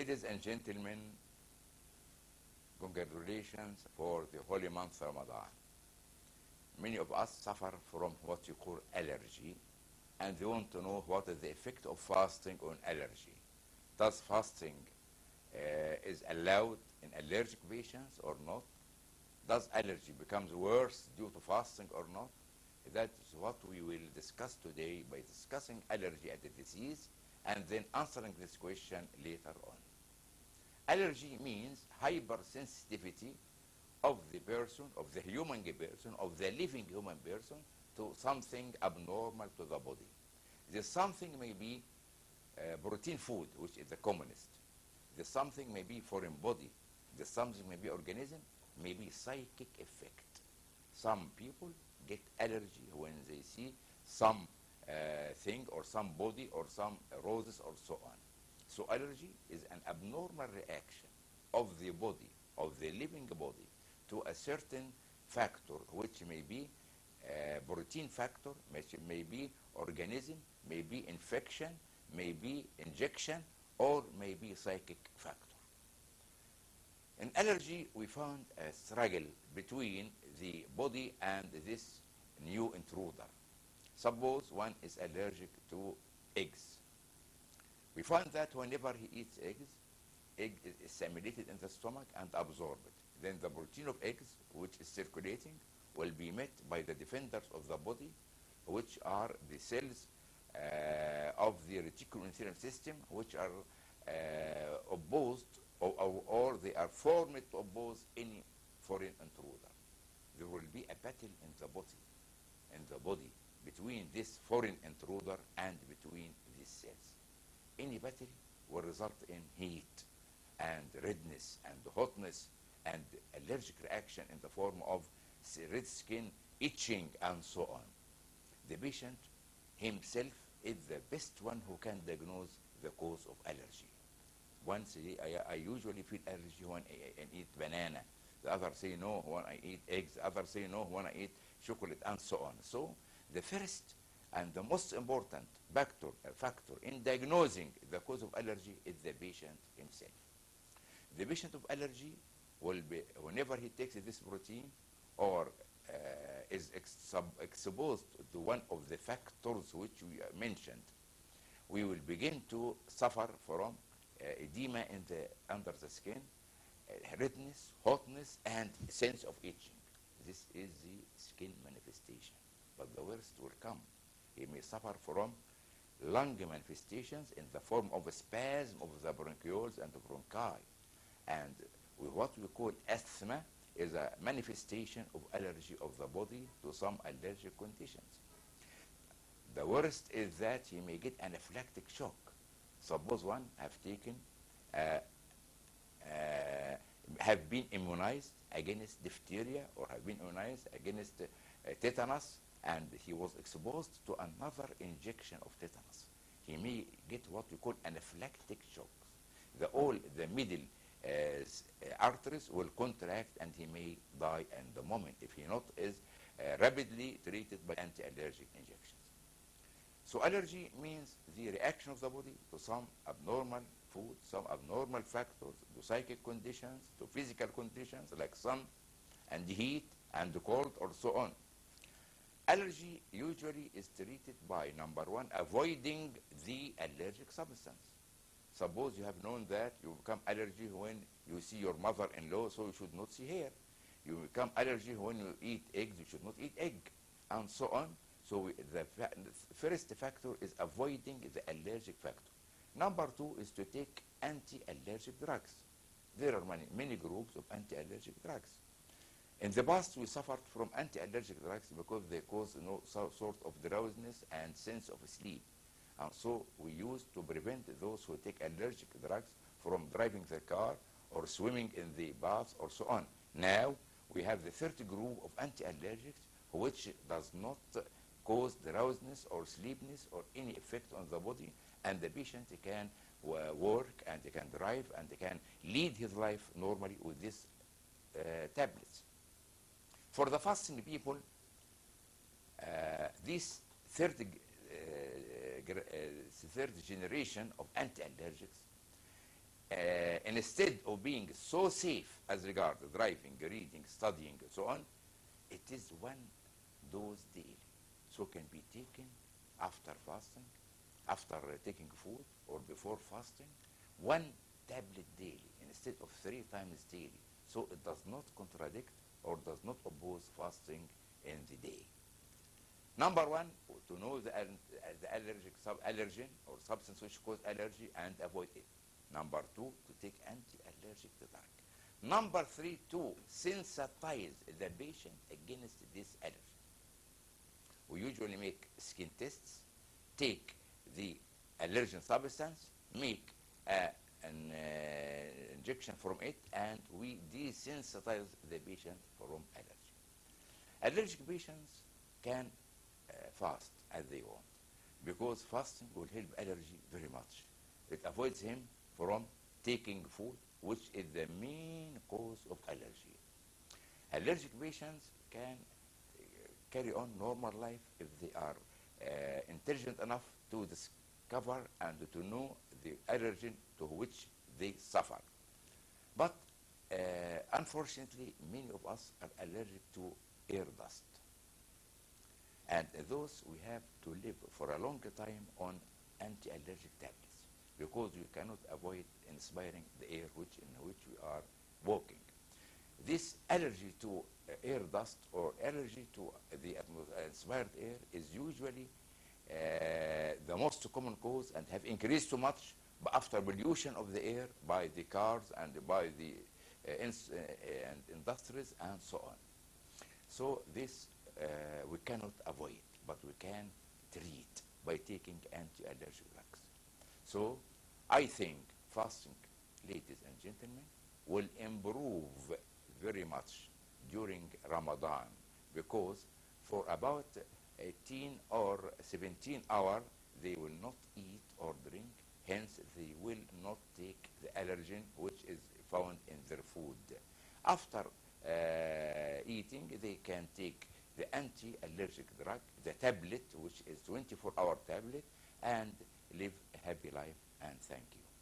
Ladies and gentlemen, congratulations for the holy month Ramadan. Many of us suffer from what you call allergy, and they want to know what is the effect of fasting on allergy. Does fasting is allowed in allergic patients or not? Does allergy becomes worse due to fasting or not? That is what we will discuss today by discussing allergy as a disease and then answering this question later on. Allergy means hypersensitivity of the person, of the human person, of the living human person to something abnormal to the body. This something may be protein food, which is the commonest. This something may be foreign body. This something may be organism, may be psychic effect. Some people get allergy when they see some thing or some body or some roses or so on. So allergy is an abnormal reaction of the body, of the living body, to a certain factor, which may be protein factor, which may be organism, may be infection, may be injection, or may be psychic factor. In allergy, we found a struggle between the body and this new intruder. Suppose one is allergic to eggs. We find that whenever he eats eggs, egg is assimilated in the stomach and absorbed. Then the protein of eggs, which is circulating, will be met by the defenders of the body, which are the cells of the reticuloendothelial system, which are opposed or they are formed to oppose any foreign intruder. There will be a battle in the body between this foreign intruder and between these cells. Any battle will result in heat and redness and hotness and allergic reaction in the form of red skin, itching, and so on. The patient himself is the best one who can diagnose the cause of allergy. Once I usually feel allergy when I eat banana. The others say no when I eat eggs. The others say no when I eat chocolate, and so on. So the first and the most important factor in diagnosing the cause of allergy is the patient himself. The patient of allergy will be, whenever he takes this protein or is exposed to one of the factors which we mentioned, we will begin to suffer from edema under the skin, redness, hotness, and sense of itching. This is the skin manifestation. But the worst will come. He may suffer from lung manifestations in the form of a spasm of the bronchioles and the bronchi. And what we call asthma is a manifestation of allergy of the body to some allergic conditions. The worst is that he may get anaphylactic shock. Suppose one have been immunized against diphtheria or have been immunized against tetanus, and he was exposed to another injection of tetanus. He may get what we call anaphylactic shock. The middle arteries will contract and he may die in the moment if he not is rapidly treated by anti-allergic injections. So allergy means the reaction of the body to some abnormal food, some abnormal factors, to psychic conditions, to physical conditions like sun and heat and cold or so on. Allergy usually is treated by, number one, avoiding the allergic substance. Suppose you have known that you become allergic when you see your mother-in-law, so you should not see her. You become allergic when you eat eggs, you should not eat egg, and so on. So the first factor is avoiding the allergic factor. Number two is to take anti-allergic drugs. There are many groups of anti-allergic drugs. In the past, we suffered from anti-allergic drugs because they cause some sort of drowsiness and sense of sleep. And so we used to prevent those who take allergic drugs from driving their car or swimming in the bath or so on. Now, we have the third group of anti-allergics which does not cause drowsiness or sleepiness or any effect on the body, and the patient can work and they can drive and they can lead his life normally with these tablets. For the fasting people, this third generation of anti-allergics instead of being so safe as regards driving, reading, studying, and so on, it is one dose daily. So can be taken after fasting, after taking food, or before fasting, one tablet daily instead of 3 times daily. So it does not contradict or does not oppose fasting in the day. Number one, to know the allergic allergen or substance which cause allergy and avoid it. Number two, to take anti-allergic drug. Number three, to sensitize the patient against this allergy. We usually make skin tests, take the allergen substance, make an injection from it, and we desensitize the patient from allergy. Allergic patients can fast as they want, because fasting will help allergy very much. It avoids him from taking food, which is the main cause of allergy. Allergic patients can carry on normal life if they are intelligent enough to discover and to know the allergen to which they suffer. But unfortunately, many of us are allergic to air dust. And those we have to live for a long time on anti-allergic tablets, because we cannot avoid inspiring the air in which we are walking. This allergy to air dust or allergy to the inspired air is usually the most common cause, and have increased so much after pollution of the air by the cars and by the and industries and so on. So this we cannot avoid, but we can treat by taking anti-allergic drugs. So I think fasting, ladies and gentlemen, will improve very much during Ramadan, because for about 18 or 17 hours they will not eat or drink, hence they will not take the allergen which is found in their food. After eating, they can take the anti-allergic drug, the tablet, which is 24-hour tablet, and live a happy life. And thank you.